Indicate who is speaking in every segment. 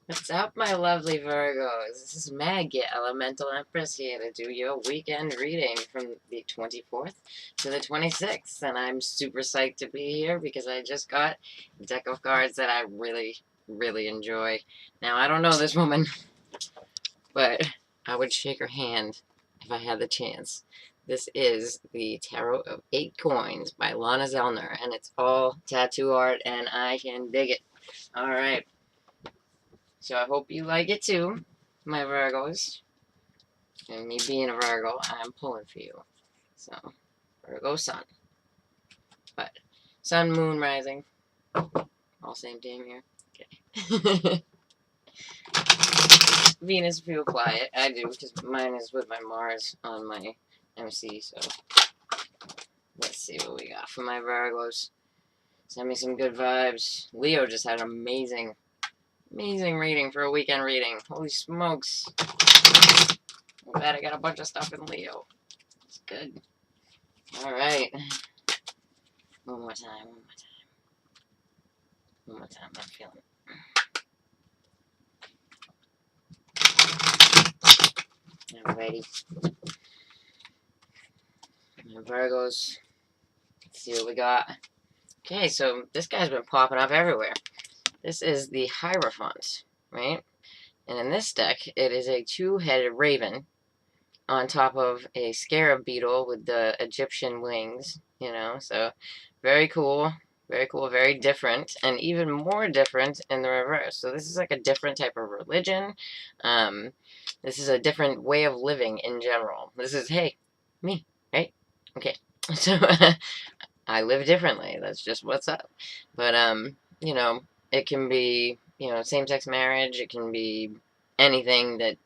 Speaker 1: What's up, my lovely Virgos? This is Maggie, Elemental Empress, here to do your weekend reading from the 24th to the 26th. And I'm super psyched to be here because I just got a deck of cards that I really, really enjoy. Now, I don't know this woman, but I would shake her hand if I had the chance. This is the Tarot of 8 Coins by Lana Zellner, and it's all tattoo art, and I can dig it. Alright. So I hope you like it too, my Virgos. And me being a Virgo, I'm pulling for you. So, Virgo Sun. But, Sun, Moon, Rising. All same damn here. Okay. Venus, if you apply it. I do, because mine is with my Mars on my MC, so. Let's see what we got for my Virgos. Send me some good vibes. Leo just had an amazing reading for a weekend reading. Holy smokes. I'm glad I got a bunch of stuff in Leo. It's good. Alright. One more time. I'm feeling it. Alrighty. My Virgos. Let's see what we got. Okay, so this guy's been popping up everywhere. This is the Hierophant, right? And in this deck, it is a two-headed raven on top of a scarab beetle with the Egyptian wings, you know, so very cool, very different, and even more different in the reverse. So this is like a different type of religion. This is a different way of living in general. This is, hey, me, right? Okay, so I live differently. That's just what's up. But, you know, it can be, you know, same-sex marriage. It can be anything that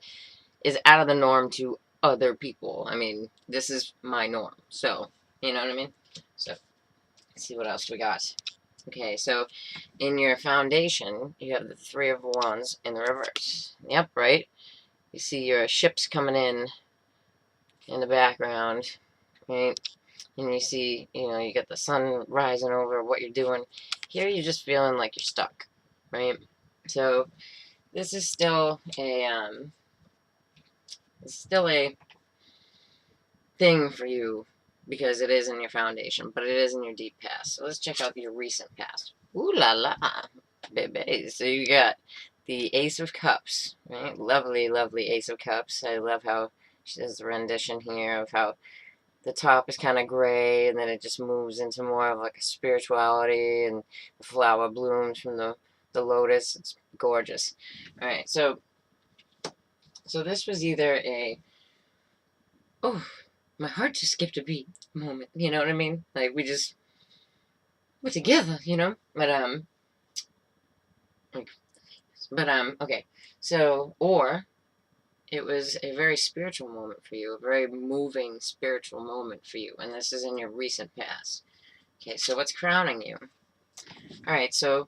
Speaker 1: is out of the norm to other people. I mean, this is my norm. So, you know what I mean? So, let's see what else we got. Okay, so in your foundation, you have the Three of Wands in the reverse. In the upright, you see your ships coming in the background, right? And you see, you know, you got the sun rising over what you're doing. Here, you're just feeling like you're stuck, right? So, this is still a thing for you because it is in your foundation, but it is in your deep past. So let's check out your recent past. Ooh la la, baby. So you got the Ace of Cups, right? Lovely, lovely Ace of Cups. I love how she does the rendition here of how the top is kind of gray, and then it just moves into more of like a spirituality, and the flower blooms from the lotus. It's gorgeous. All right, so this was either a, oh, my heart just skipped a beat moment. You know what I mean? Like we're together, you know. Okay. So, or it was a very spiritual moment for you, a very moving spiritual moment for you, and this is in your recent past. Okay, so what's crowning you? All right, so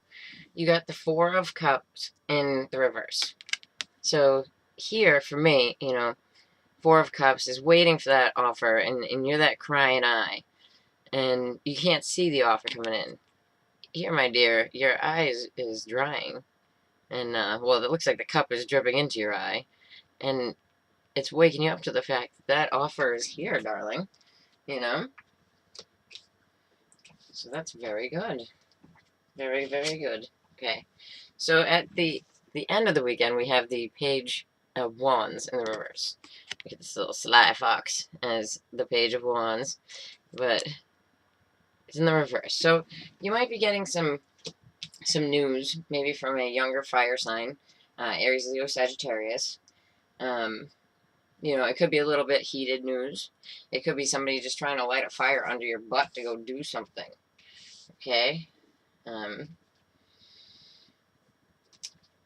Speaker 1: you got the Four of Cups in the reverse. So here, for me, you know, Four of Cups is waiting for that offer, and you're that crying eye, and you can't see the offer coming in. Here, my dear, your eye is drying, and, well, it looks like the cup is dripping into your eye, and it's waking you up to the fact that offer is here, darling, you know? So that's very good. Very, very good. Okay, so at the end of the weekend, we have the Page of Wands in the reverse. We get this little sly fox as the Page of Wands, but it's in the reverse. So you might be getting some news, maybe from a younger fire sign, Aries, Leo, Sagittarius. You know, it could be a little bit heated news. It could be somebody just trying to light a fire under your butt to go do something. Okay?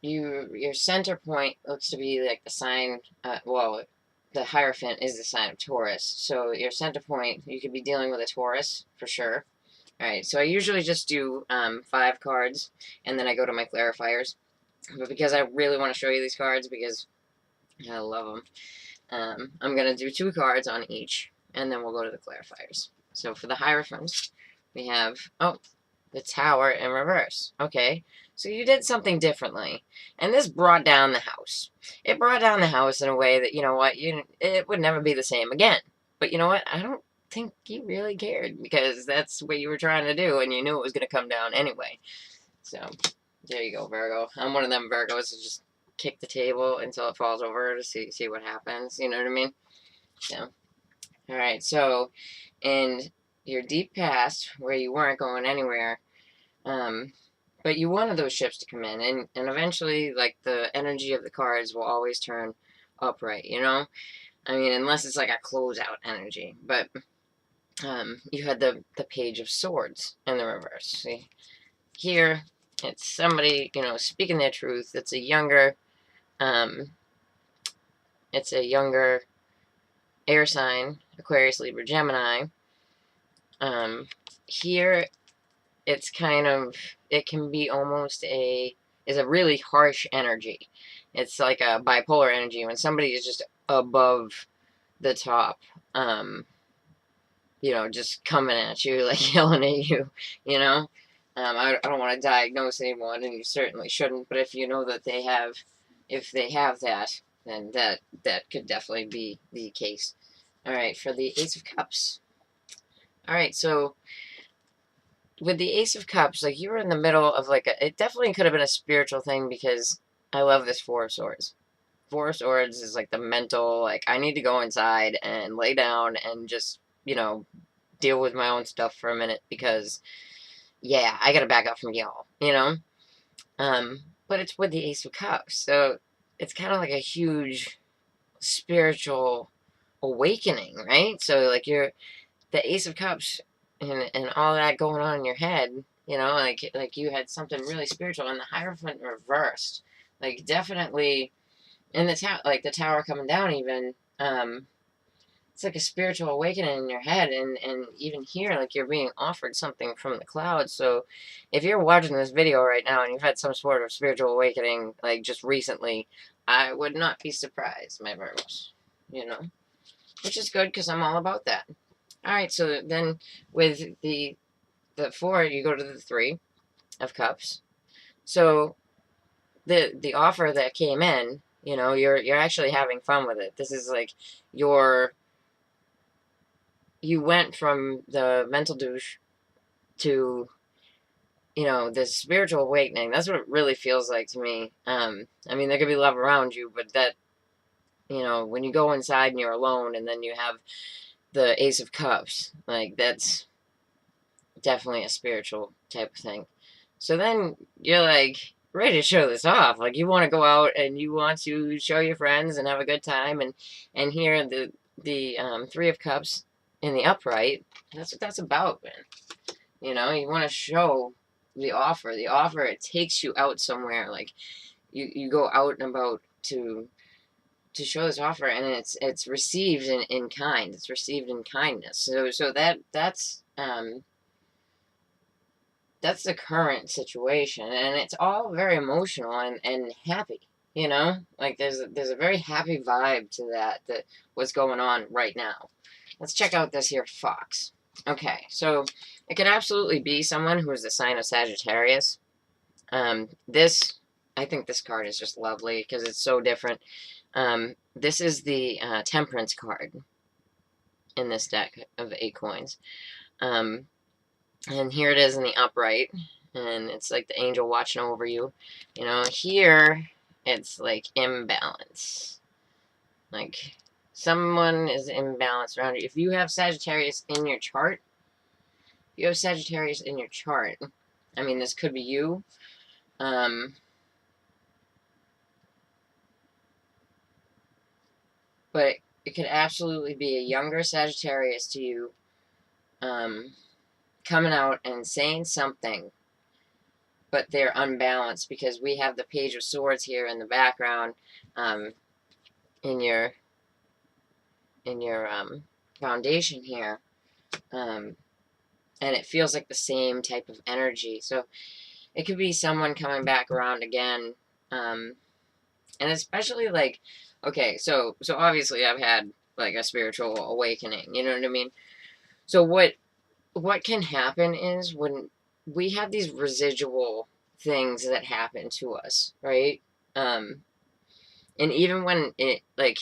Speaker 1: Your center point looks to be like the sign, well, the Hierophant is the sign of Taurus. So your center point, you could be dealing with a Taurus, for sure. Alright, so I usually just do 5 cards, and then I go to my clarifiers. But because I really want to show you these cards, because I love them, I'm going to do 2 cards on each, and then we'll go to the clarifiers. So for the Hierophant, we have, oh, the Tower in reverse. Okay, So you did something differently, and this brought down the house. It brought down the house in a way that, you know what, it would never be the same again. But you know what? I don't think you really cared, because that's what you were trying to do, and you knew it was going to come down anyway. So there you go, Virgo. I'm one of them Virgos that just kick the table until it falls over to see what happens. You know what I mean? So, all right. So, in your deep past, where you weren't going anywhere, but you wanted those ships to come in, and eventually, like, the energy of the cards will always turn upright, you know? I mean, unless it's like a closeout energy. But you had the Page of Swords in the reverse. See? Here, it's somebody, you know, speaking their truth. It's a younger air sign, Aquarius, Libra, Gemini. Here, it's kind of, it can be almost is a really harsh energy. It's like a bipolar energy when somebody is just above the top, you know, just coming at you, like yelling at you, you know. I don't want to diagnose anyone, and you certainly shouldn't, but if you know that if they have that, then that could definitely be the case. All right, for the Ace of Cups. All right, so with the Ace of Cups, like, you were in the middle of like it definitely could have been a spiritual thing, because I love this Four of Swords. Four of Swords is like the mental, like, I need to go inside and lay down and just, you know, deal with my own stuff for a minute, because, yeah, I gotta back up from y'all, you know? But it's with the Ace of Cups, so it's kind of like a huge spiritual awakening, right? So, like, you're the Ace of Cups and all that going on in your head, you know, like you had something really spiritual, and the Hierophant reversed, like, definitely in the tower, like the tower coming down, even, it's like a spiritual awakening in your head, and even here, like, you're being offered something from the clouds. So if you're watching this video right now and you've had some sort of spiritual awakening, like, just recently, I would not be surprised, my Virgos, you know, which is good, because I'm all about that. All right, so then with the 4, you go to the 3 of Cups. So the offer that came in, you know, you're actually having fun with it. This is like you went from the mental douche to, you know, this spiritual awakening. That's what it really feels like to me. I mean, there could be love around you, but that, you know, when you go inside and you're alone, and then you have the Ace of Cups, like, that's definitely a spiritual type of thing. So then you're like ready to show this off. Like, you want to go out and you want to show your friends and have a good time, and here the 3 of Cups in the upright. That's what that's about, man. You know, you want to show the offer. The offer, it takes you out somewhere. Like, you go out and about to show this offer, and it's received in kind. It's received in kindness. So that's the current situation, and it's all very emotional and happy, you know, like there's a very happy vibe to that what's going on right now. Let's check out this here Fox. Okay, so it could absolutely be someone who is the sign of Sagittarius. This, I think this card is just lovely because it's so different. This is the Temperance card in this deck of 8 coins. And here it is in the upright, and it's like the angel watching over you. You know, here it's like imbalance. Like, someone is imbalanced around you. If you have Sagittarius in your chart, I mean, this could be you. But it could absolutely be a younger Sagittarius to you, coming out and saying something, but they're unbalanced, because we have the Page of Swords here in the background, in your foundation here, and it feels like the same type of energy. So it could be someone coming back around again, and especially, like, okay, so obviously I've had like a spiritual awakening, you know what I mean? So what can happen is when we have these residual things that happen to us, right? And even when it, like,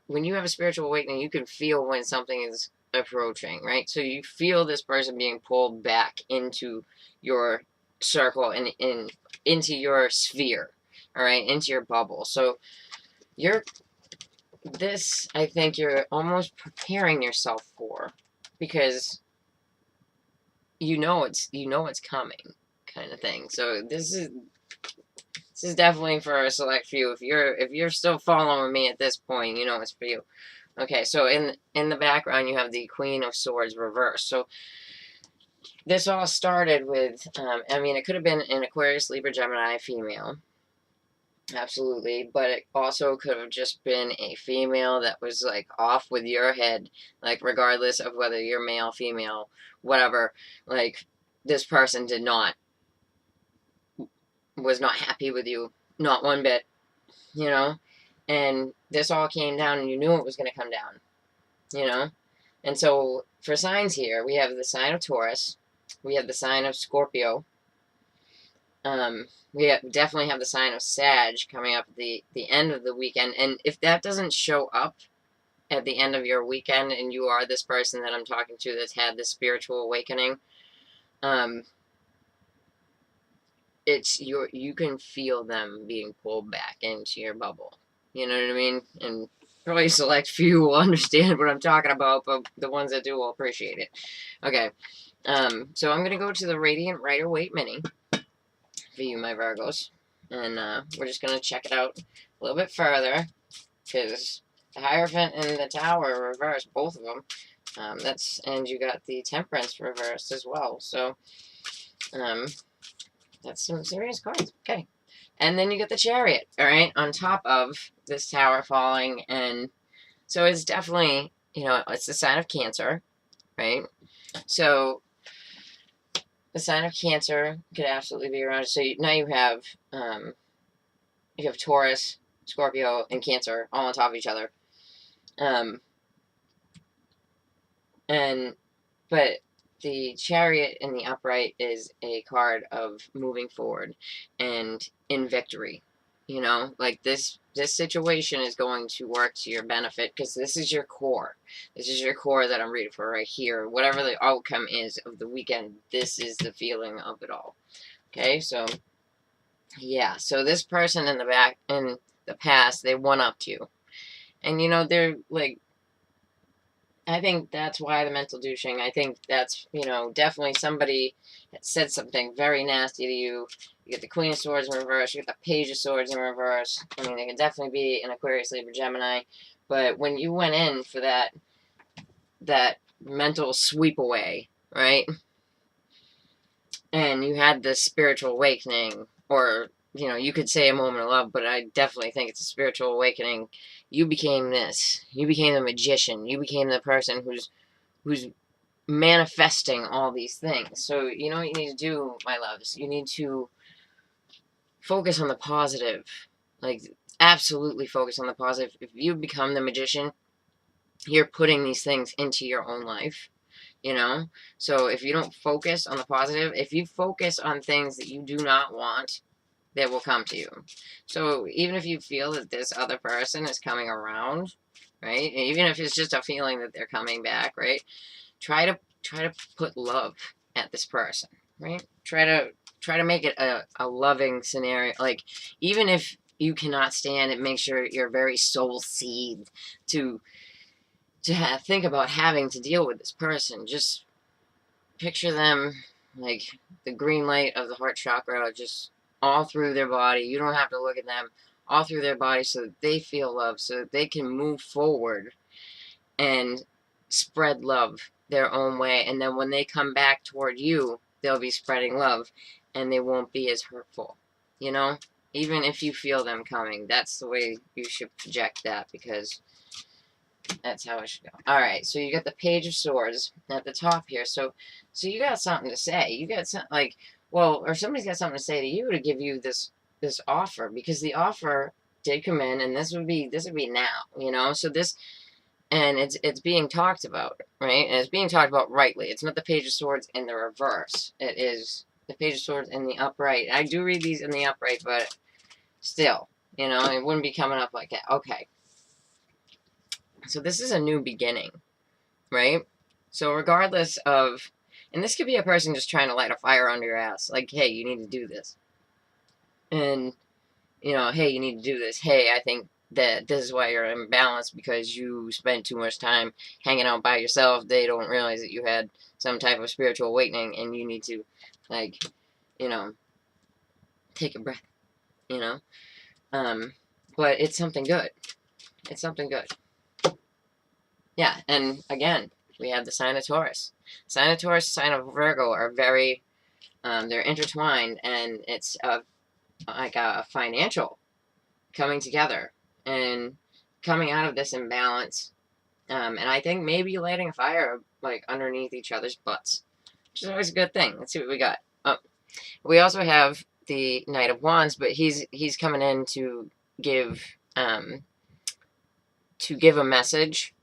Speaker 1: when you have a spiritual awakening, you can feel when something is approaching, right? So you feel this person being pulled back into your circle and into your sphere, all right, into your bubble. So you're this, I think you're almost preparing yourself for, because you know it's coming, kind of thing. So this is definitely for a select few. If you're still following me at this point, you know it's for you. Okay, so in the background you have the Queen of Swords reversed. So this all started with, I mean, it could have been an Aquarius, Libra, Gemini female, absolutely, but it also could have just been a female that was like off with your head, like regardless of whether you're male, female, whatever. Like this person was not happy with you, not one bit, you know. And this all came down, and you knew it was going to come down, you know. And so for signs here, we have the sign of Taurus, we have the sign of Scorpio, definitely have the sign of Sag coming up at the end of the weekend. And if that doesn't show up at the end of your weekend, and you are this person that I'm talking to that's had this spiritual awakening, you can feel them being pulled back into your bubble. You know what I mean? And probably a select few will understand what I'm talking about, but the ones that do will appreciate it. Okay, so I'm going to go to the Radiant Rider-Waite Mini for you, my Virgos. And we're just going to check it out a little bit further, because the Hierophant and the Tower are reversed, both of them. And you got the Temperance reversed as well. So, that's some serious cards. Okay. And then you get the Chariot, all right, on top of this tower falling. And so it's definitely, it's the sign of Cancer, right? So the sign of Cancer could absolutely be around. So now you have Taurus, Scorpio, and Cancer all on top of each other. But the Chariot in the upright is a card of moving forward and in victory. Like this situation is going to work to your benefit, because this is your core. This is your core that I'm reading for right here. Whatever the outcome is of the weekend, this is the feeling of it all. Okay, so yeah, so this person in the past, they one-upped you. And they're like, I think that's why the mental douching. I think that's, definitely somebody that said something very nasty to you. You get the Queen of Swords in reverse. You get the Page of Swords in reverse. I mean, they can definitely be an Aquarius, Libra, Gemini. But when you went in for that mental sweep away, right? And you had this spiritual awakening, or, you could say a moment of love, but I definitely think it's a spiritual awakening. You became this. You became the magician. You became the person who's manifesting all these things. So, what you need to do, my loves? You need to focus on the positive. Like, absolutely focus on the positive. If you become the magician, you're putting these things into your own life. So if you don't focus on the positive, if you focus on things that you do not want, they will come to you. So even if you feel that this other person is coming around, right? And even if it's just a feeling that they're coming back, right? Try to put love at this person, right? Try to make it a loving scenario. Like, even if you cannot stand it, make sure you're very soul seed to think about having to deal with this person. Just picture them like the green light of the heart chakra, just all through their body. You don't have to look at them, all through their body, so that they feel love, so that they can move forward and spread love their own way. And then when they come back toward you, they'll be spreading love, and they won't be as hurtful. Even if you feel them coming, that's the way you should project that, because that's how it should go. All right, so you got the Page of Swords at the top here. So you got something to say. You got something or somebody's got something to say to you, to give you this offer, because the offer did come in, and this would be now. So this, and it's being talked about, right? And it's being talked about rightly. It's not the Page of Swords in the reverse. It is the Page of Swords in the upright. I do read these in the upright, but still, you know, it wouldn't be coming up like that. Okay. So this is a new beginning, right? So regardless of, and this could be a person just trying to light a fire under your ass. Like, hey, you need to do this. And, you know, hey, you need to do this. Hey, I think that this is why you're imbalanced, because you spend too much time hanging out by yourself. They don't realize that you had some type of spiritual awakening, and you need to, like, you know, take a breath, you know? But it's something good. It's something good. Yeah, and again, we have the sign of Taurus. Sign of Taurus, sign of Virgo are very, they're intertwined, and it's like a financial coming together and coming out of this imbalance. And I think maybe lighting a fire like underneath each other's butts, which is always a good thing. Let's see what we got. Oh, we also have the Knight of Wands, but he's coming in to give a message,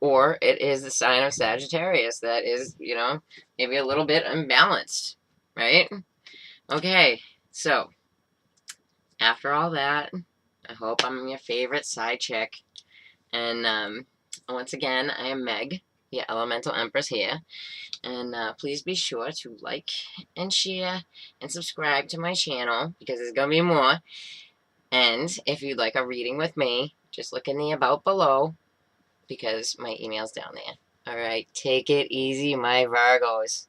Speaker 1: or it is the sign of Sagittarius that is, you know, maybe a little bit unbalanced, right? Okay, so after all that, I hope I'm your favorite side chick. And once again, I am Meg, the Elemental Empress here. And please be sure to like and share and subscribe to my channel, because there's going to be more. And if you'd like a reading with me, just look in the about below, because my email's down there. Alright, take it easy, my Virgos.